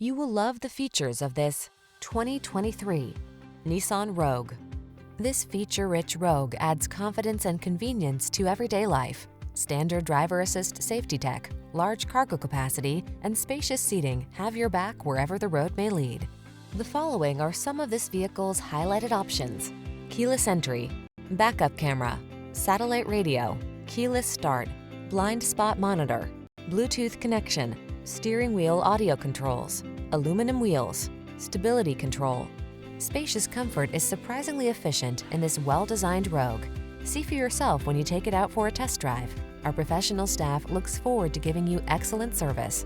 You will love the features of this 2023 Nissan Rogue. This feature-rich Rogue adds confidence and convenience to everyday life. Standard driver assist safety tech, large cargo capacity, and spacious seating have your back wherever the road may lead. The following are some of this vehicle's highlighted options: keyless entry, backup camera, satellite radio, keyless start, blind spot monitor, Bluetooth connection, steering wheel audio controls, aluminum wheels, stability control. Spacious comfort is surprisingly efficient in this well-designed Rogue. See for yourself when you take it out for a test drive. Our professional staff looks forward to giving you excellent service.